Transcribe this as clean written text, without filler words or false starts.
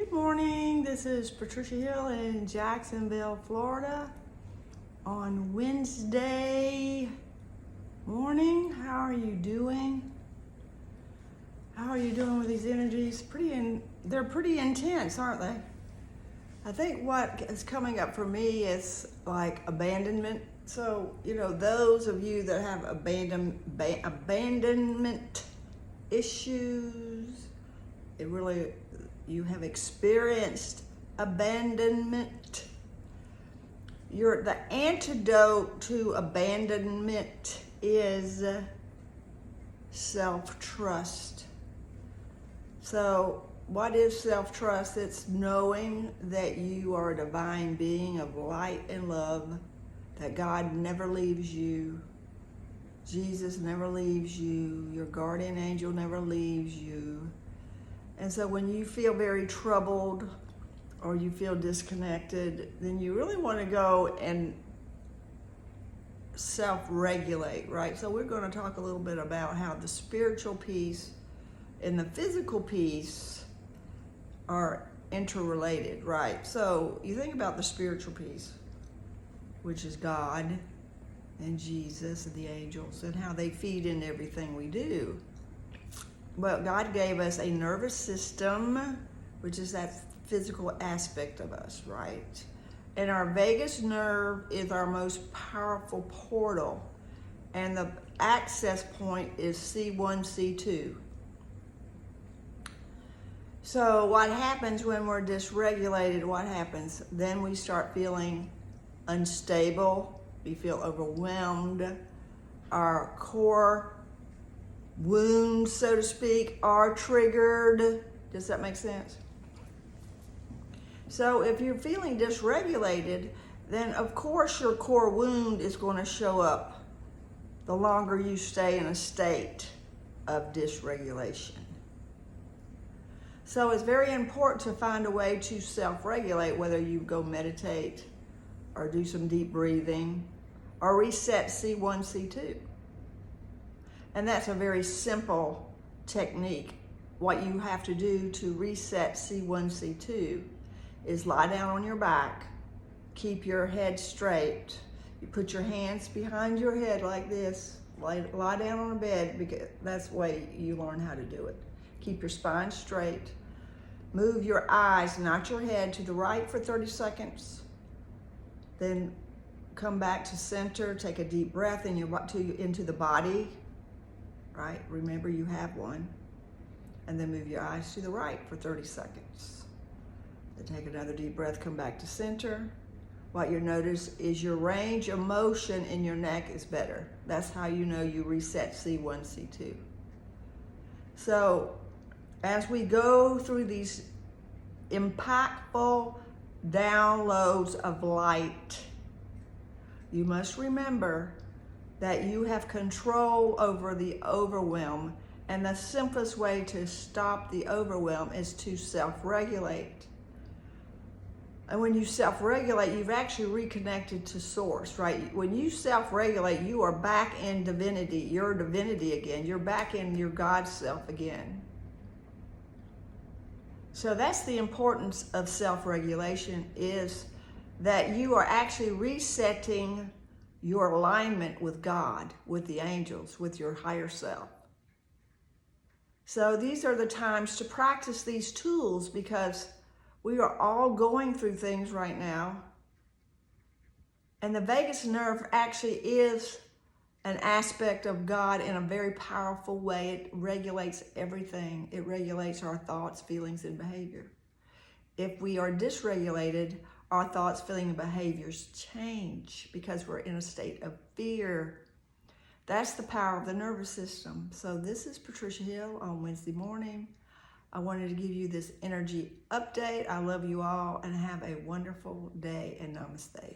Good morning. This is Patricia Hill in Jacksonville, Florida on Wednesday morning. How are you doing? How are you doing with these energies? They're pretty intense, aren't they? I think what is coming up for me is like abandonment. So, those of you that have abandonment issues, you have experienced abandonment. The antidote to abandonment is self-trust. So what is self-trust? It's knowing that you are a divine being of light and love, that God never leaves you, Jesus never leaves you, your guardian angel never leaves you. And so when you feel very troubled or you feel disconnected, then you really want to go and self-regulate, right? So we're going to talk a little bit about how the spiritual peace and the physical peace are interrelated, right? So you think about the spiritual peace, which is God and Jesus and the angels, and how they feed into everything we do. Well, God gave us a nervous system, which is that physical aspect of us, right? And our vagus nerve is our most powerful portal, and the access point is C1, C2. So what happens when we're dysregulated? What happens? Then we start feeling unstable. We feel overwhelmed. Our core wounds, so to speak, are triggered. Does that make sense? So if you're feeling dysregulated, then of course your core wound is going to show up the longer you stay in a state of dysregulation. So it's very important to find a way to self-regulate, whether you go meditate or do some deep breathing or reset C1, C2. And that's a very simple technique. What you have to do to reset C1, C2 is lie down on your back, keep your head straight. You put your hands behind your head like this, lie down on a bed, because that's the way you learn how to do it. Keep your spine straight. Move your eyes, not your head, to the right for 30 seconds. Then come back to center, take a deep breath into the body. Right? Remember you have one. And then move your eyes to the right for 30 seconds. Then take another deep breath, come back to center. What you'll notice is your range of motion in your neck is better. That's how you know you reset C1, C2. So as we go through these impactful downloads of light, you must remember that you have control over the overwhelm, and the simplest way to stop the overwhelm is to self-regulate. And when you self-regulate, you've actually reconnected to source, right? When you self-regulate, you are back in divinity, your divinity again. You're back in your God self again. So that's the importance of self-regulation, is that you are actually resetting your alignment with God, with the angels, with your higher self. So these are the times to practice these tools, because we are all going through things right now. And the vagus nerve actually is an aspect of God in a very powerful way. It regulates everything. It regulates our thoughts, feelings, and behavior. If we are dysregulated, our thoughts, feelings, and behaviors change because we're in a state of fear. That's the power of the nervous system. So this is Patricia Hill on Wednesday morning. I wanted to give you this energy update. I love you all, and have a wonderful day, and namaste.